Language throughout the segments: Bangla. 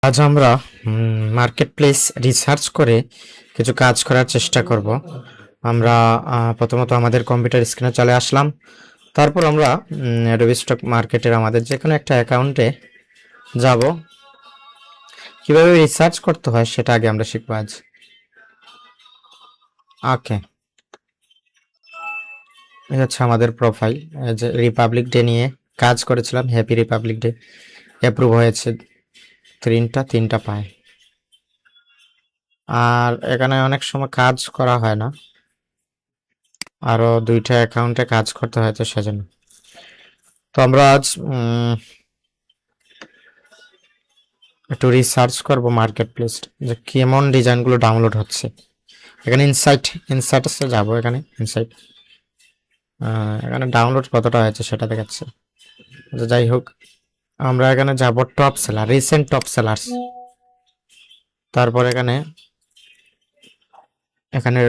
আজ আমরা মার্কেট প্লেস রিসার্চ করে কিছু কাজ করার চেষ্টা করব। আমরা প্রথমত আমাদের কম্পিউটার স্ক্রিনে চলে আসলাম। তারপর আমরা অ্যাডোবি স্টক মার্কেটের আমাদের যে কোনো একটা অ্যাকাউন্টে যাব। কিভাবে রিসার্চ করতে হয় সেটা আগে আমরা শিখব আজ। ওকে, এই হচ্ছে আমাদের প্রোফাইল। যে রিপাবলিক ডে নিয়ে কাজ করেছিলাম, হ্যাপি রিপাবলিক ডে অ্যাপ্রুভ হয়েছে, তিনটা পায়। আর এখানে অনেক সময় কাজ করা হয় না, আরো দুইটা অ্যাকাউন্টে কাজ করতে হয়, তো সেজন্য। তো আমরা আজ একটু রিসার্চ করব মার্কেট প্লেস, যে কেমন ডিজাইনগুলো ডাউনলোড হচ্ছে। এখানে ইনসাইটসে যাব। এখানে ইনসাইট, এখানে ডাউনলোড কতটা হয়েছে সেটা দেখাচ্ছে। যাই হোক, আমরা এখানে যাব top seller, recent top sellers. তারপর এখানে এখানে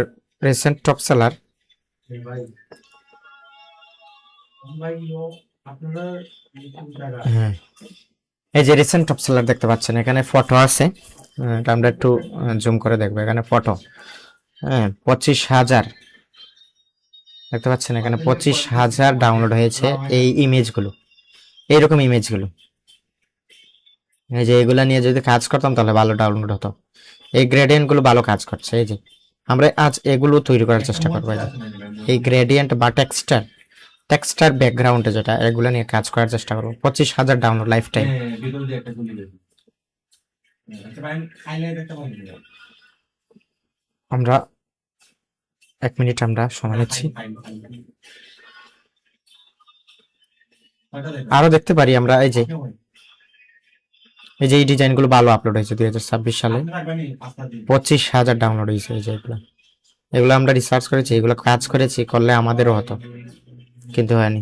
রিসেন্ট টপ সেলার। হ্যাঁ, এই যে রিসেন্ট টপ সেলার দেখতে পাচ্ছেন, এখানে ফটো আছে। এটা আমরা একটু জুম করে দেখবো। এখানে ফটো, হ্যাঁ, 25,000 দেখতে পাচ্ছেন। এখানে 25,000 ডাউনলোড হয়েছে এই ইমেজগুলো, এইরকম ইমেজগুলো। এই যে এগুলা নিয়ে যদি কাজ করতাম তাহলে ভালো ডাউনলোড হতো। এই গ্রেডিয়েন্ট গুলো ভালো কাজ করছে। এই যে আমরা আজ এগুলো তৈরি করার চেষ্টা করবো। এই গ্রেডিয়েন্ট বা টেক্সটার ব্যাকগ্রাউন্ডে যেটা, এগুলো নিয়ে কাজ করার চেষ্টা করবো। 25,000 ডাউনলোড লাইফ টাইম। আমরা 1 মিনিট আমরা সময় নিচ্ছি। আরো দেখতে পারি আমরা। এই ডিজাইনগুলো ভালো আপলোড হয়েছে 2026 সালে। 25,000 ডাউনলোড হয়েছে। এই যে এগুলো আমরা রিসার্চ করেছি, এগুলো কাজ করেছি, করলে আমাদেরও হতো, কিন্তু হয়নি।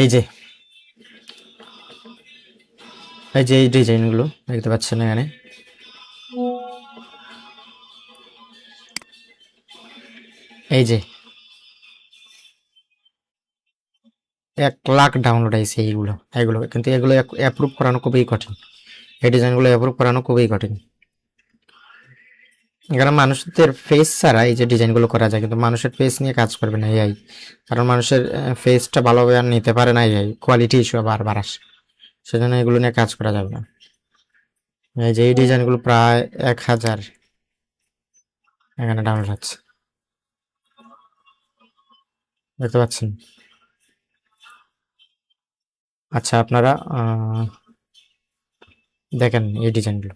এই যে এই ডিজাইনগুলো দেখতে পাচ্ছেন এখানে। এই যে 1 লাখ ডাউনলোড হয়েছে এগুলো কিন্তু এগুলো অ্যাপ্রুভ করানো খুবই কঠিন। এই ডিজাইনগুলো অ্যাপ্রুভ করানো খুবই কঠিন। এখানে মানুষদের ফেস ছাড়া এই যে ডিজাইনগুলো করা যায়, কিন্তু মানুষের ফেস নিয়ে কাজ করবে না এআই, কারণ মানুষের ফেসটা ভালোভাবে আর নিতে পারে না এআই, কোয়ালিটি ইস্যু বারবার আসে, সেজন্য এগুলো নিয়ে কাজ করা যাবে না। এই যে এই ডিজাইনগুলো প্রায় 1,000 এখানে ডাউনলোড হচ্ছে, দেখতে পাচ্ছেন। আচ্ছা, আপনারা দেখেন এই ডিজাইনগুলো।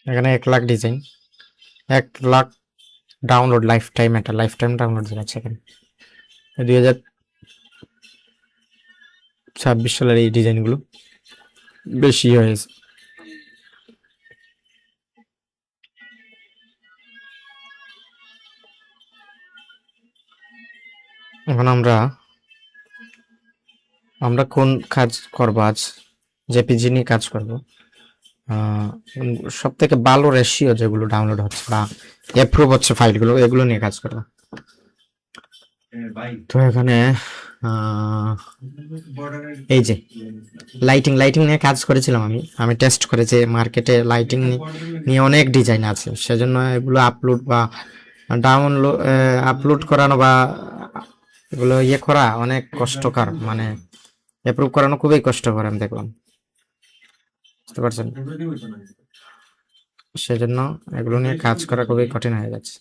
এখানে 1 lakh design, 1 lakh download life time, একটা লাইফ টাইম ডাউনলোড দেখাচ্ছে এখানে। 2026 সালের এই ডিজাইনগুলো বেশি হয়েছে। এখন আমরা কোন কাজ করবো আজ? জেপিজি নিয়ে কাজ করব। সব থেকে ভালো রেশিও যেগুলো ডাউনলোড হচ্ছে বা অ্যাপ্রুভ হচ্ছে ফাইলগুলো, এগুলো নিয়ে কাজ করবো। তো এখানে এই যে লাইটিং নিয়ে কাজ করেছিলাম আমি টেস্ট করেছি। মার্কেটে লাইটিং নিয়ে অনেক ডিজাইন আছে, সেজন্য এগুলো আপলোড করানো বা এগুলো করা অনেক কষ্টকর, মানে অ্যাপ্রুভ করানো খুবই কষ্টকর আমি দেখলাম, বুঝতে পারছেন। সেজন্য এগুলো নিয়ে কাজ করা খুবই কঠিন হয়ে যাচ্ছে।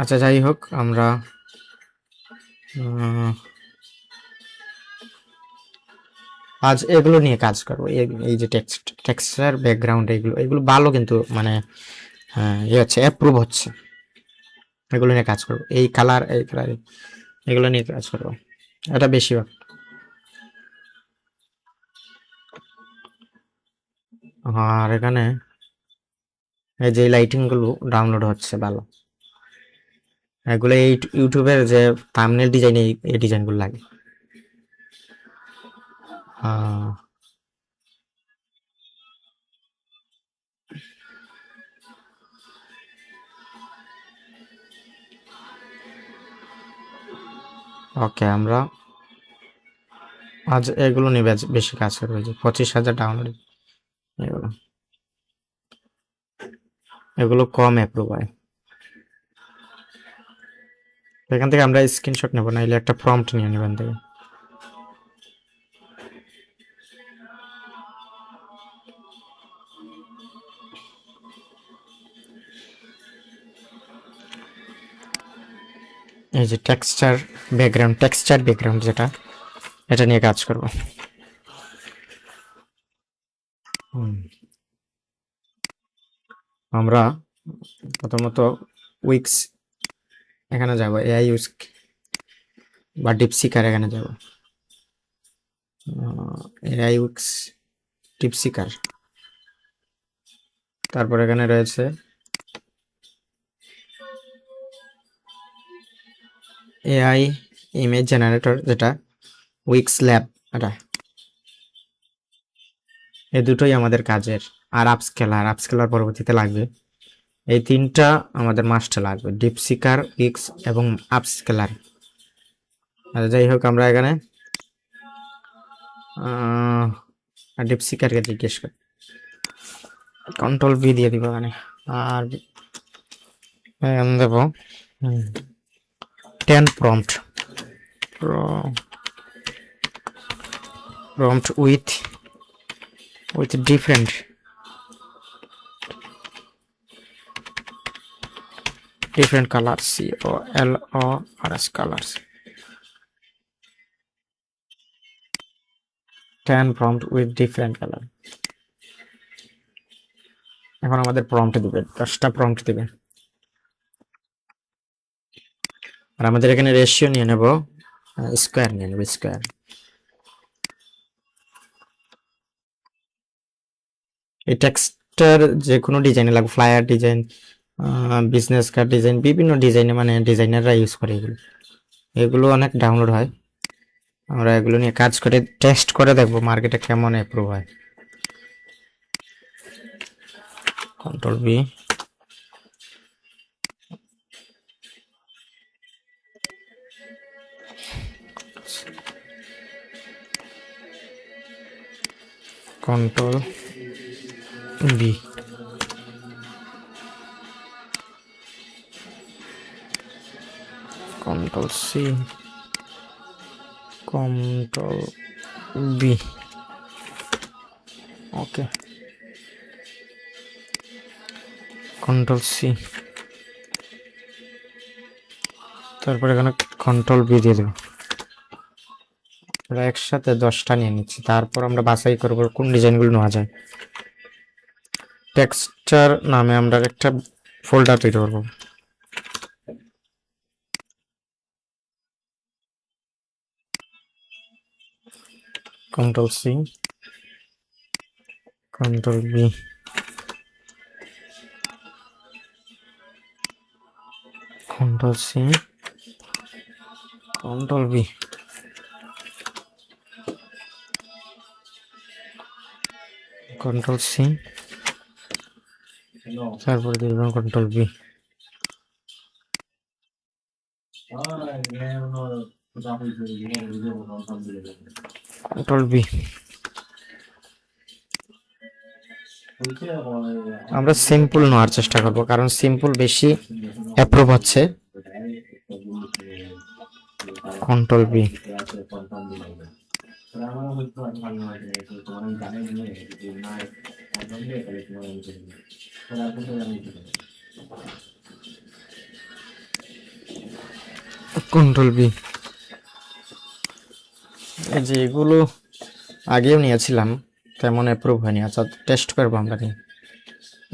আচ্ছা, যাই হোক, আমরা আজ এগুলো নিয়ে কাজ করবো। এই যে টেক্সচার ব্যাকগ্রাউন্ড, এগুলো ভালো, কিন্তু মানে হচ্ছে অ্যাপ্রুভ হচ্ছে, এগুলো নিয়ে কাজ করবো। এই কালার এগুলো নিয়ে কাজ করবো, এটা বেশিরভাগ। আর এখানে এই যে লাইটিং গুলো ডাউনলোড হচ্ছে ভালো, এগুলো এই ইউটিউবের যে থাম্বনেল ডিজাইন, এই ডিজাইনগুলো লাগে। ওকে, আমরা আজ এগুলো নিয়ে বেশি কাজ করবে, যে 25,000 ডাউনলোড, এগুলো এগুলো কম অ্যাপ্রুভ হয়। এখান থেকে আমরা স্ক্রিনশট নেব, না এলে একটা প্রম্পট নিয়ে নেবেন থেকে। এই যে টেক্সচার ব্যাকগ্রাউন্ড যেটা, এটা নিয়ে কাজ করব। আমরা প্রথমত উইক্স এখানে যাব, এআই ইউজ বা ডিপসিকার এখানে যাব, এআই উইক্স ডিপসিকার। তারপর এখানে রয়েছে এআই ইমেজ জেনারেটর, যেটা উইক্স ল্যাব, এটা এই দুটোই আমাদের কাজের। আর আপস্কেলার পরবর্তীতে লাগবে। এই তিনটা আমাদের মাস্টে লাগবে, ডিপসিকার, উইক্স এবং আপস্কেলার। যাই হোক, আমরা এখানে ডিপসিকারকে জিজ্ঞেস করি, কন্ট্রোল ভি দিয়ে দিব এখানে, আর দেব 10 prompt with different colors, COLORS colors, 10 prompt with different color। এখন আমাদের প্রম্পট দিবে, 10টা প্রম্পট দিবে। আর আমাদের এখানে রেশিও নিয়ে নেব, স্কয়ার নিয়ে নেব, স্কয়ার। এই টেক্সটার যে কোনো ডিজাইনে লাগবে, flyer design, business card design, বিভিন্ন ডিজাইনে, মানে ডিজাইনাররা ইউজ করে এগুলো। এগুলো অনেক ডাউনলোড হয়, আমরা এগুলো নিয়ে কাজ করে টেস্ট করে দেখবো মার্কেটে কেমন অ্যাপ্রুভ হয়। Control B, control B, control C, control B. Okay, control C, তারপর এখানে কন্ট্রোল বি দিয়ে দেবো। আমরা একসাথে 10টা নিয়ে নিচ্ছি, তারপর আমরা বাছাই করবো কোন ডিজাইনগুলো নেওয়া যায়। টেক্সচার নামে আমরা একটা ফোল্ডার তৈরি করবো। Control C, control B, control C, control B, control C, তারপরে দিব কন্ট্রোল বি, কন্ট্রোল বি। আমরা সিম্পল নেওয়ার চেষ্টা করব, কারণ সিম্পল বেশি অ্যাপ্রুভ হচ্ছে। Control B, control V. এই যে এগুলো আগেও নিয়েছিলাম, তেমন অ্যাপ্রুভ হয়নি। আচ্ছা, টেস্ট করবো আমরা নিয়ে,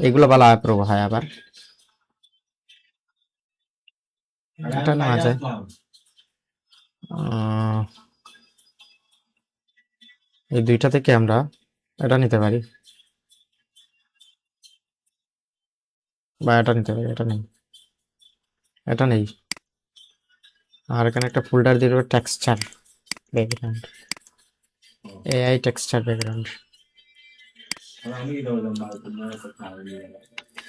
এগুলো ভালো অ্যাপ্রুভ হয়। আবার এটা নেওয়া যায়, এই দুইটা থেকে আমরা এটা নিতে পারি, বা এটা নিতে পারি। এটা নেই, এটা নেই, আর এখানে একটা ফোল্ডার দিয়ে দেবো texture background, AI texture background.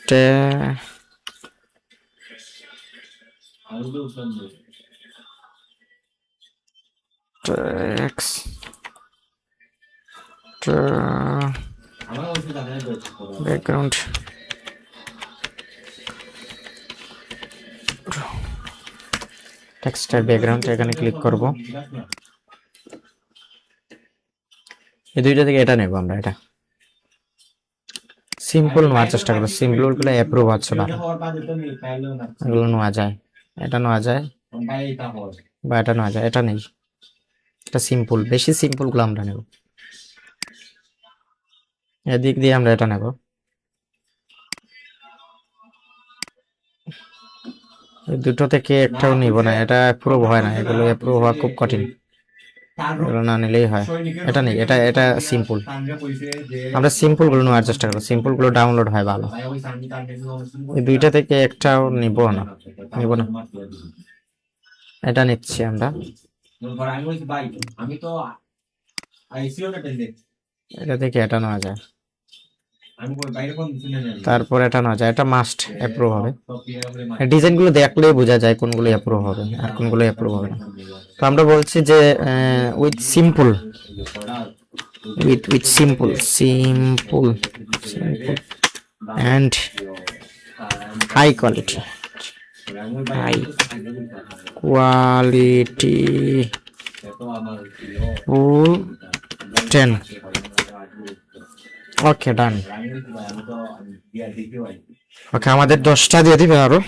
Text background texture background, এখানে ক্লিক করব। এই দুইটা থেকে এটা নেব আমরা, এটা সিম্পল নেওয়ার চেষ্টা করবো, সিম্পল গুলো অ্যাপ্রুভ হচ্ছে না, এগুলো নেওয়া যায়, এটা নেওয়া যায় বা এটা নেওয়া যায়, এটা নেই, এটা সিম্পল, বেশি সিম্পল গুলো আমরা নেব, এদিক দিয়ে আমরা এটা নেব। এই দুটো থেকে একটাও নিব না, এটা অ্যাপ্রুভ হয় না, এগুলো অ্যাপ্রুভ হওয়া খুব কঠিন, এগুলো না নিলেই হয়। এটা নেই, এটা এটা সিম্পল, আমরা সিম্পল গুলো নেওয়ার চেষ্টা করবো, সিম্পল গুলো ডাউনলোড হয় ভালো। এই দুইটা থেকে একটাও নিব না, নিব না, এটা নিচ্ছি আমরা, এটা থেকে এটা নেওয়া যায়, তারপর এটা নেওয়া যায়, এটা মাস্ট অ্যাপ্রুভ হবে। ডিজাইন গুলো দেখলেই বোঝা যায় কোনগুলো অ্যাপ্রুভ হবে আর কোনগুলো অ্যাপ্রুভ হবে না। তো আমরা বলছি যে with simple, with simple and high quality full 10. ওকে ডান। ওকে আমাদের 10টা দিয়ে দিবে, আরো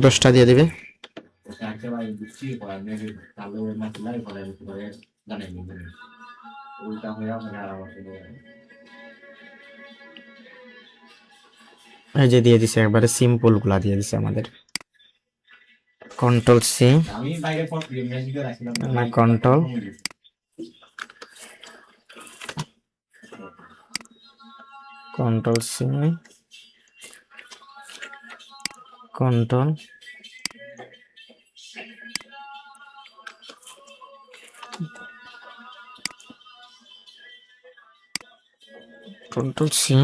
10টা দিয়ে দিবে। এই যে দিয়ে দিছে, একবারে সিম্পল গুলা দিয়ে দিছে আমাদের। Control C, control C, control C,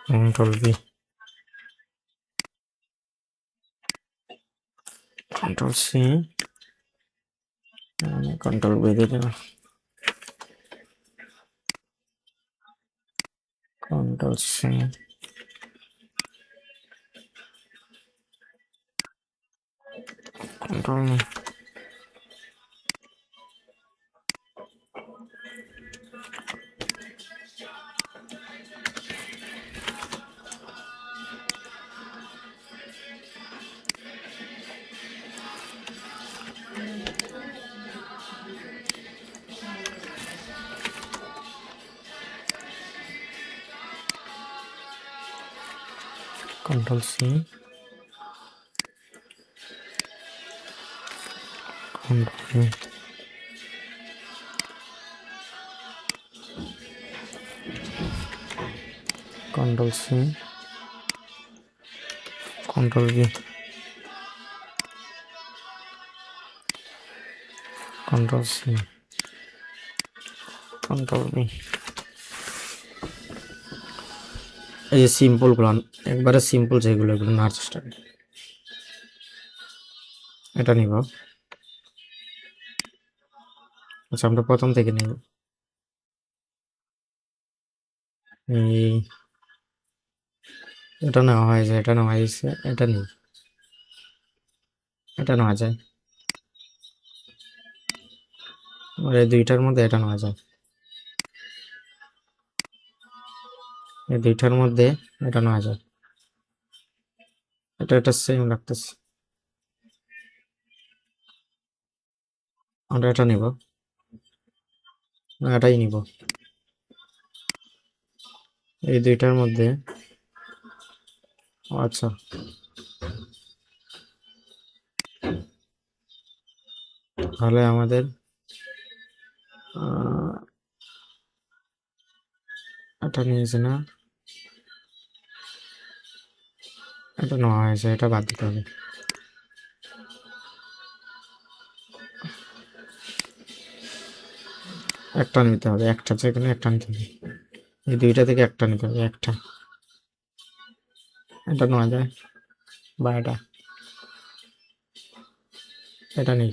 control B, control C, control V দিয়ে দেবো, control C, control Control C, Control V, Control C, Control V, Control C, Control V। এই যে সিম্পল গুলো, একবারে সিম্পল যেগুলো, এগুলো নেওয়ার চেষ্টা করি। এটা নিব, আচ্ছা আমরা প্রথম থেকে নিব, এই এটা নেওয়া হয় যে, এটা নেওয়া হয়েছে, এটা নেই, এটা নেওয়া যায়, আর এই দুইটার মধ্যে এটা নেওয়া যায়, এই দুইটার মধ্যে এটা নেওয়া যায়, এটা সেম রাখতেছি, আমরা এটা নিব, এটাই নিব, এই দুইটার মধ্যে, আচ্ছা তাহলে আমাদের এটা নিয়েছে না, এটা নেওয়া হয়েছে, এটা বাদ দিতে হবে। একটা নিতে হবে, একটা যেখানে একটা নিতে হবে, এই দুইটা থেকে একটা নিতে হবে, একটা। এটা নেওয়া যায় বা এটা নেই,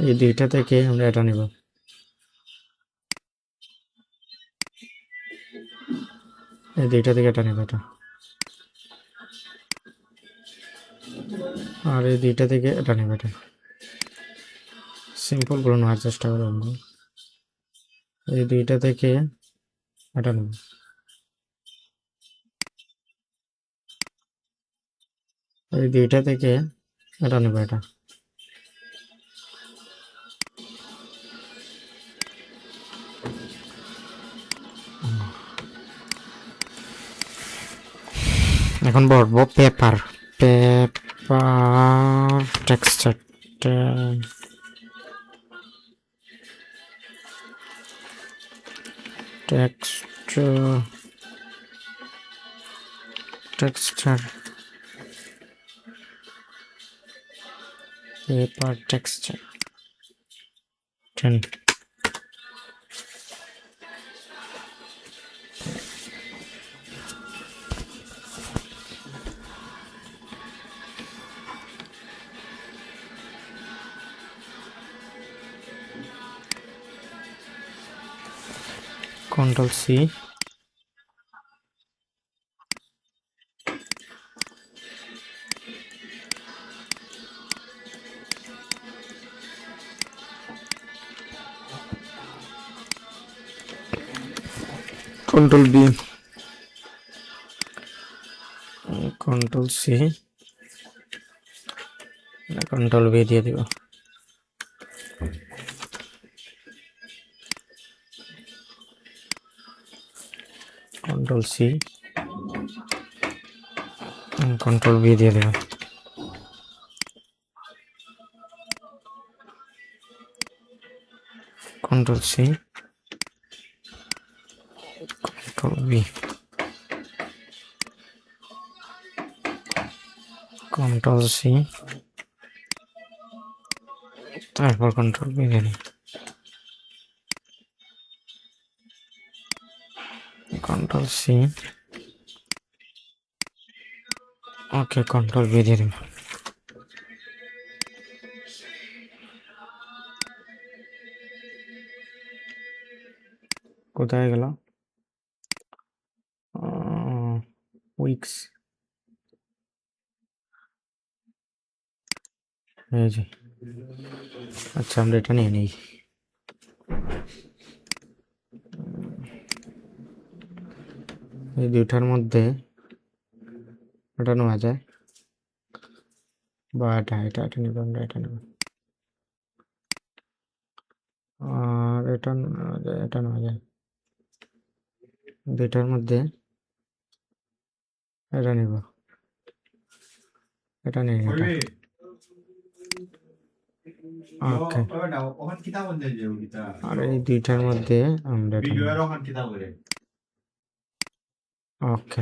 এই দুইটা থেকে আমরা এটা নিব। এই দুইটা থেকে এটা নিব, এটা। আর এই দুইটা থেকে এটা নিব, এটা। সিম্পল গুলো নেওয়ার চেষ্টা করো বন্ধু। এই দুইটা থেকে এটা নেব, এই দুইটা থেকে এটা নেব, এটা। এখন বলবো paper, paper texture, texture, texture, paper texture 10। Control C, Control B, Control C, Control V দিয়ে দিব। Control C, Control V দিয়ে দিব। Control C, Control V, Control C, তারপর Control V দিয়ে দিব। Control C, ওকে, Control V দিয়ে দিব। কোথায় গেল? উইক্স, এই যে। আচ্ছা, আমরা এটা নিয়ে নিই। এই দুইটার মধ্যে এটা নেওয়া যায় বা এটা নিব, আমরা এটা নেব। আর এটা নেওয়া যায়, এটা নেওয়া যায়। দুইটার মধ্যে এটা নিব, এটা নিয়ে নিই, এটা। ওকে, আর এই দুইটার মধ্যে আমরা এটা নিব। ওকে,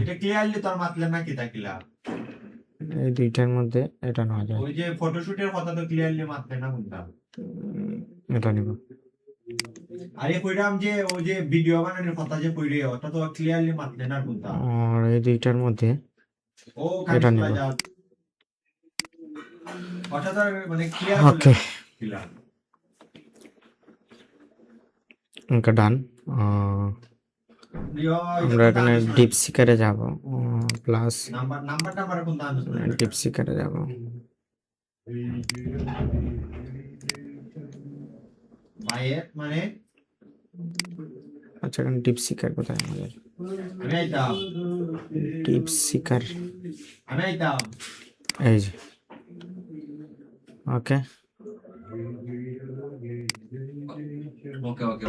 এই দুইটার মধ্যে এটা নেওয়া যায়। ওই যে ফটোশুটের কথা তো ক্লিয়ারলি মারতে না কোনটা, এটা নিব। আরে কইরাম যে ওই যে ভিডিও বানানোর কথা যে কইরে ওটা তো ক্লিয়ারলি মারতে না কোনটা। আর এই দুইটার মধ্যে ও এটা খালি নিব। যা ওটা তো মানে ক্লিয়ার ওকে, ক্লিয়ার। ওকে, ডান। আমরা এখানে ডিপ সিকারে যাব, প্লাস নাম্বার কোনটা আনছ না ডিপ সিকারে যাব। ভাইয়ের মানে আচ্ছা, এখানে ডিপ সিকার কোথায় আমাদের? আমি আইতাম, ডিপ সিকার, আমি আইতাম। এই যে। ওকে, ওকে ওকে ওকে,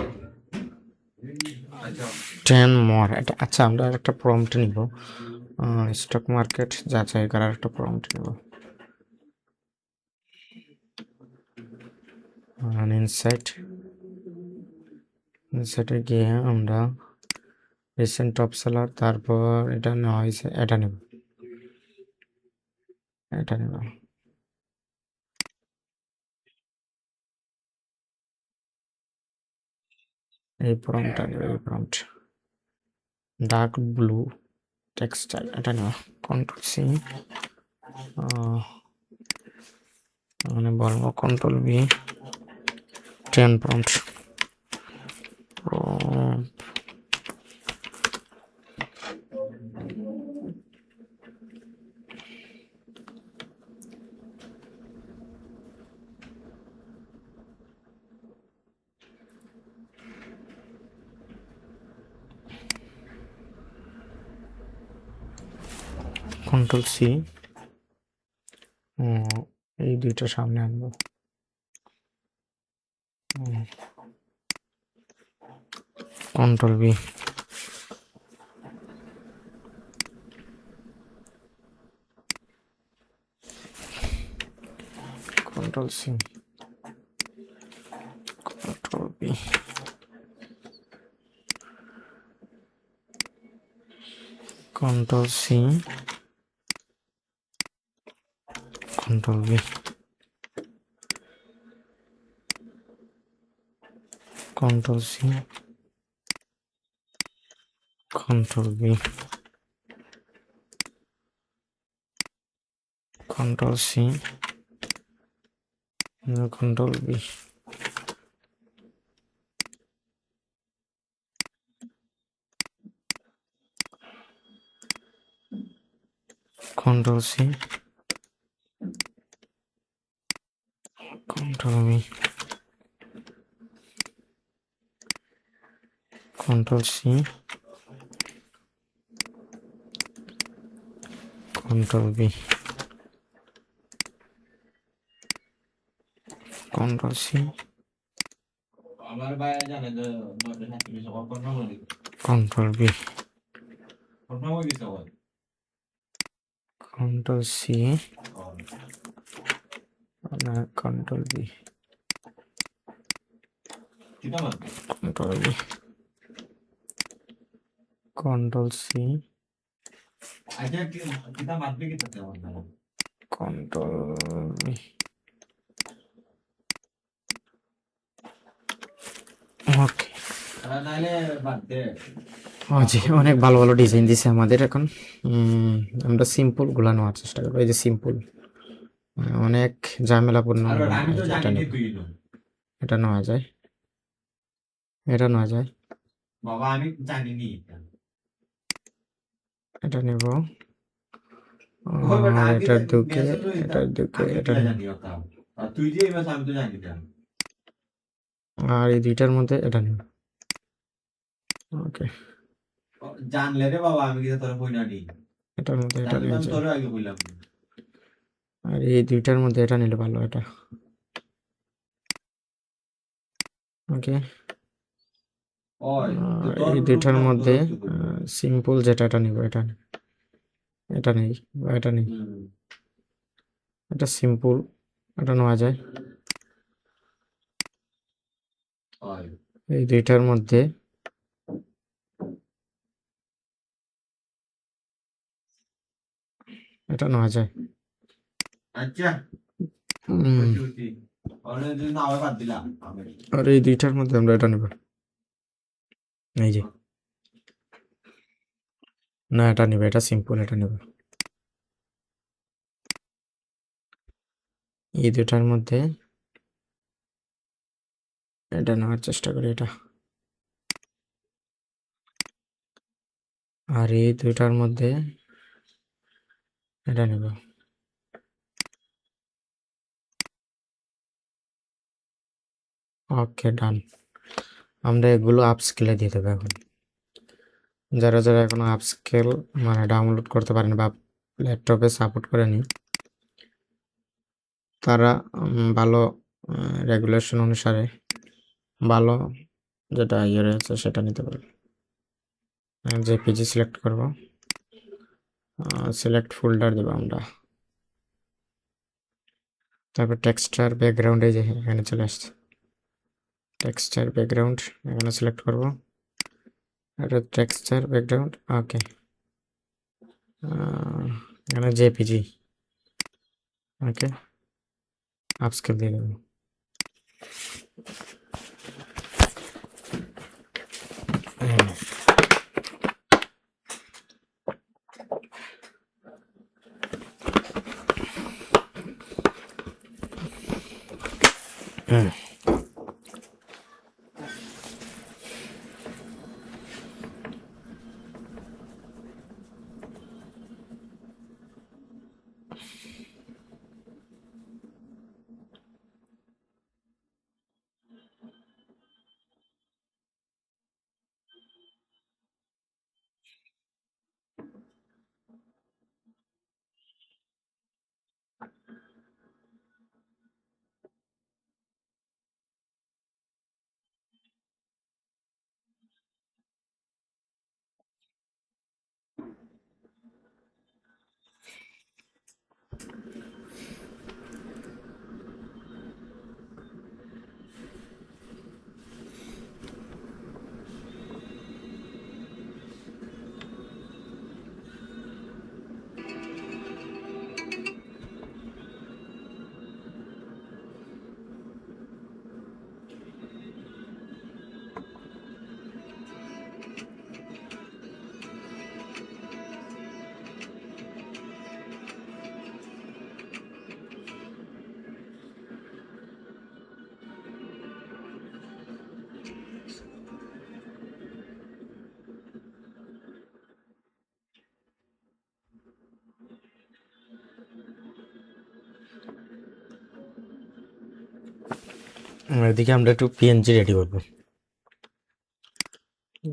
আচ্ছা 10 মোর। এটা আচ্ছা, আমরা একটা প্রম্পট নিব, স্টক মার্কেট যাচাই করার একটা প্রম্পট নিব। ইনসাইটে গিয়ে আমরা রিসেন্ট টপ সেলার, তারপর এটা নেওয়া হয়েছে, এটা নেব, এটা নেব। এই প্রম্পটটা নেব, এই প্রম্পট ডার্ক ব্লু টেক্সটাইল, এটা নেব। কন্ট্রোল সি, মানে বলবো control V, 10 prompt, control C, এই দুইটা সামনে আনবো, control B, control C, control B, control C, control B, control C, control B, control C, control B, control C, control B, control C, control B, control C, আমার ভাই জানে যে নয়টা সাতত্রিশ সবার কনফার্ম হয়ে গেছে। কন্ট্রোল বি, কনফার্ম হয়ে গেছে আবার। কন্ট্রোল সি, কন্ট্রোল বি, কিটা মারবে? কন্ট্রোল বি, কন্ট্রোল সি, আচ্ছা কিটা মারবে কি তাতে আমার জানা। কন্ট্রোল বি, ওকে। নাহলে বাদ দে। জি, অনেক ভালো ভালো ডিজাইন দিছে আমাদের এখন। আমরা সিম্পল গুলা নেওয়ার চেষ্টা করবো। এই যে সিম্পল, অনেক ঝামেলাপূর্ণ আর হবে না। আমি এই তো যে জানি এটা না নেব, তুই না। এটা নেওয়া যায়, এটা নেওয়া যায়, বাবা আমি জানি নি। এটা নেব, ওই বেটা আর আগে এটার দুকে, মেসেজ তো দিতাম। এটার দুকে, আমি এটা কি নেব। জানি ওটা। আর তুই যে মেসেজ আমি তো জানি না। আর এই দুইটার মধ্যে এটা নেব। ওকে, জানলে রে বাবা আমি কি তোর বই না নি। এটার মধ্যে এটা জানলে তো নিয়ে আমি যায়। তোর আগে বললাম। আর এই দুইটার মধ্যে এটা নিলে ভালো, এটা। ওকে, ওই তো তোর এই গ্রুপ দুইটার না তোর মধ্যে কি বলবো। সিম্পল যেটা, এটা নিব, এটা এটা নেই বা এটা নেই, এটা সিম্পল, এটা নেওয়া যায়। ওই এই দুইটার মধ্যে এটা নেওয়া যায়। আচ্ছা উম, বুঝছি বুঝছি। ওরে যদি না হয় বাদ দিলাম আমি। আর এই দুইটার মধ্যে আমরা এটা নেব, এই যে, না এটা নিব, এটা সিম্পল, এটা নেব। এই দুইটার মধ্যে এটা নেওয়ার চেষ্টা করি, এটা। আর এই দুইটার মধ্যে এটা নেব। ওকে, ডান। আমরা এগুলো আপস্কেলে দিয়ে দেবো এখন। যারা যারা এখনো আপস্কেল মানে ডাউনলোড করতে পারেন বা ল্যাপটপে সাপোর্ট করেনি, তারা ভালো রেগুলেশন অনুসারে ভালো যেটা ইয়ে রয়েছে সেটা নিতে পারবে। জেপিজি সিলেক্ট করব, সিলেক্ট ফোল্ডার দেবো আমরা, তারপর টেক্সচার ব্যাকগ্রাউন্ডে যে এখানে চলে আসছে, টেক্সচার ব্যাকগ্রাউন্ড এখানে সিলেক্ট করব, এটা টেক্সচার ব্যাকগ্রাউন্ড, ওকে। এখানে জেপিজি, ওকে, আপস্কেল দিয়ে দেবো। এদিকে আমরা একটু পিএনজি রেডি করবো,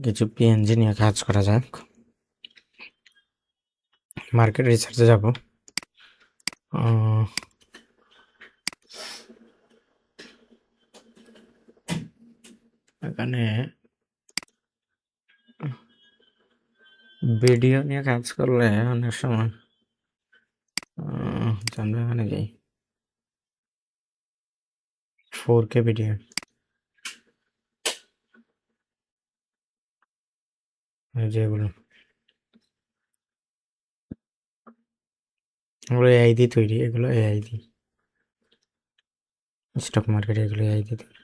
কিছু পিএনজি নিয়ে কাজ করা যাক। মার্কেট রিসার্চে যাব। এখানে ভিডিও নিয়ে কাজ করলে অনেক সময় আমরা এখানে যাই 4K ভিডিও, যেগুলো এগুলো এআই দিয়ে তৈরি, এগুলো এআই দিয়ে, স্টক মার্কেটে এগুলো এআই দিয়ে তৈরি।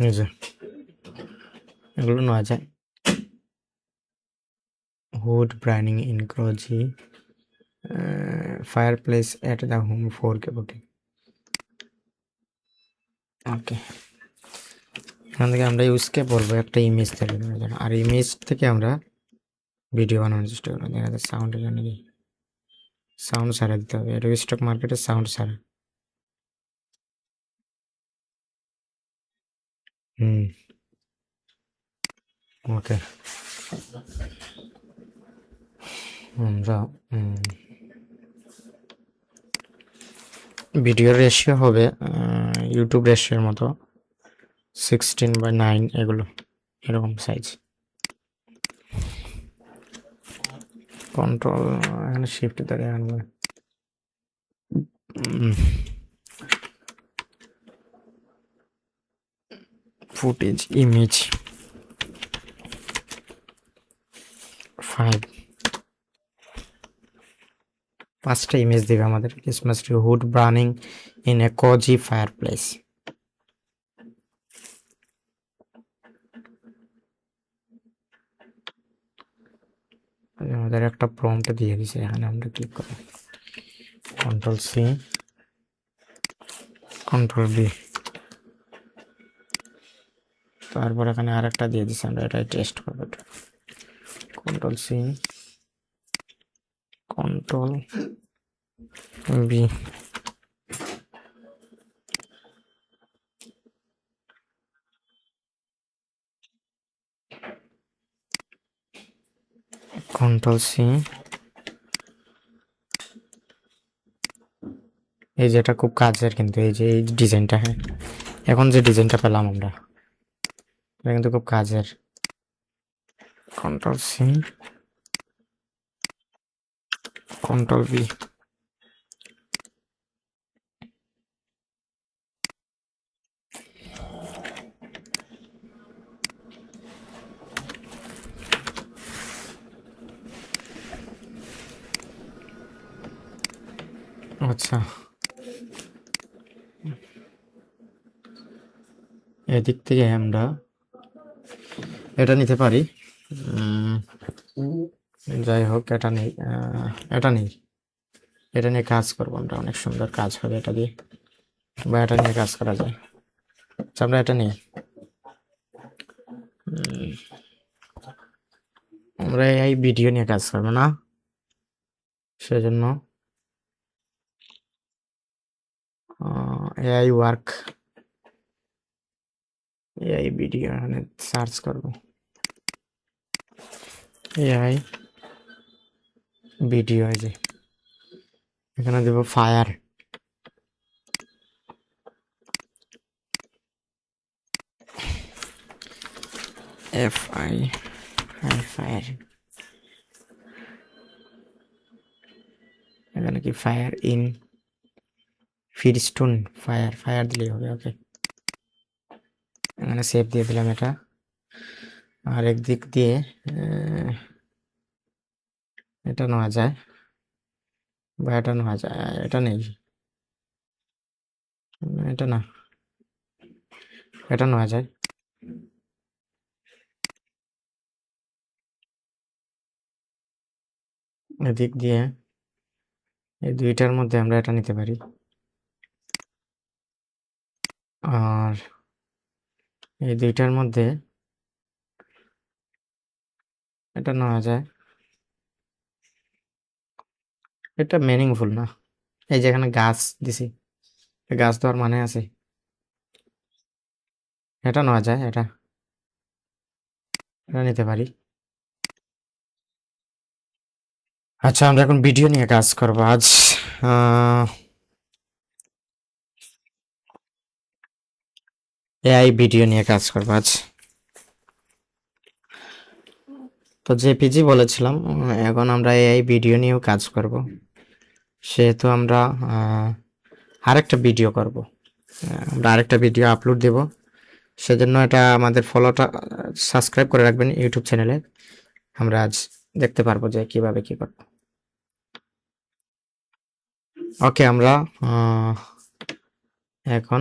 এই যে এগুলো নেওয়া যায়। Wood burning in cozy, fireplace at the home 4K booking, okay. এখান থেকে আমরা ইউজকে বলবো একটা ইমেজ থেকে দেওয়ার জন্য, আর ইমেজ থেকে আমরা ভিডিও বানানোর চেষ্টা করবো। দেখা যাচ্ছে সাউন্ড, এখানে কি সাউন্ড ছাড়া দিতে হবে, এটা স্টক মার্কেটে সাউন্ড ছাড়া। ওকে, আমরা ভিডিওর রেশিও হবে ইউটিউব রেশিওর মতো 16:9, এগুলো এরকম সাইজ। কন্ট্রোল এখানে শিফট ধরে আনবে। ফুটেজ ইমেজ 5টা ইমেজ দেবে আমাদের। Christmas tree, hood burning in a cosy fireplace. আমাদের একটা প্রম্পট দিয়ে দিছে, এখানে আমরা ক্লিক করি, Ctrl+C, Ctrl+V, তারপর এখানে আরেকটা দিয়ে দিছে, আমরা এটাই টেস্ট করবো। Ctrl+C, Ctrl+V, Ctrl+C, এই যেটা খুব কাজের, কিন্তু এই যে এই ডিজাইনটা, হ্যাঁ এখন যে ডিজাইনটা পেলাম আমরা, এটা কিন্তু খুব কাজের। Ctrl+C, control B. আচ্ছা, এদিক থেকে আমরা এটা নিতে পারি। উম, যাই হোক, এটা নেই, এটা নেই, এটা নিয়ে কাজ করবো আমরা, অনেক সুন্দর কাজ হবে এটা দিয়ে, বা এটা নিয়ে কাজ করা যায়। আচ্ছা, আমরা এটা নিই। আমরা এই ভিডিও নিয়ে কাজ করবো না, সেজন্য এআই ওয়ার্ক, এআই ভিডিও এখানে সার্চ করবো, এআই ভিডিও, এই যে এখানে দেবো ফায়ার, FI, ফায়ার। এখানে কি ফায়ার ইন ফিডস্টোন, ফায়ার, ফায়ার দিলেই হবে। ওকে, এখানে সেভ দিয়ে দিলাম এটা। আর একদিক দিয়ে এটা নেওয়া যায়, বা এটা নেওয়া যায়, এটা নেই, এটা না, এটা নেওয়া যায়। এদিক দিয়ে এই দুইটার মধ্যে আমরা এটা নিতে পারি, আর এই দুইটার মধ্যে এটা নেওয়া যায়। এটা মিনিংফুল না, এই যেখানে গাছ দিছি, গাছ দেওয়ার মানে আছে, এটা নেওয়া যায়, এটা এটা নিতে পারি। আচ্ছা, আমরা এখন ভিডিও নিয়ে কাজ করবো আজ। এআই ভিডিও নিয়ে কাজ করবো আজ। তো জেপিজি বলেছিলাম, এখন আমরা এআই ভিডিও নিয়েও কাজ করব। সেহেতু আমরা আরেকটা ভিডিও করব, আমরা আরেকটা ভিডিও আপলোড দেব। সেজন্য এটা আমাদের ফলোটা সাবস্ক্রাইব করে রাখবেন ইউটিউব চ্যানেলে। আমরা আজ দেখতে পারবো যে কিভাবে কি করব। ওকে, আমরা এখন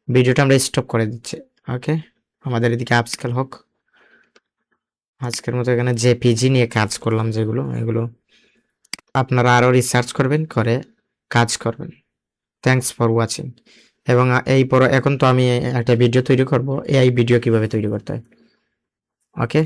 ভিডিওটা আমরা স্টপ করে দিচ্ছি। ওকে, আমাদের এদিকে আপস্কেল হোক। আজকের মতো এখানে জেপিজি নিয়ে কাজ করলাম, যেগুলো এগুলো আপনারা আরও রিসার্চ করবেন, করে কাজ করবেন। Thanks for watching. এবং এই পর এখন তো আমি একটা ভিডিও তৈরি করব, এআই ভিডিও কিভাবে তৈরি করতে হয়। ওকে।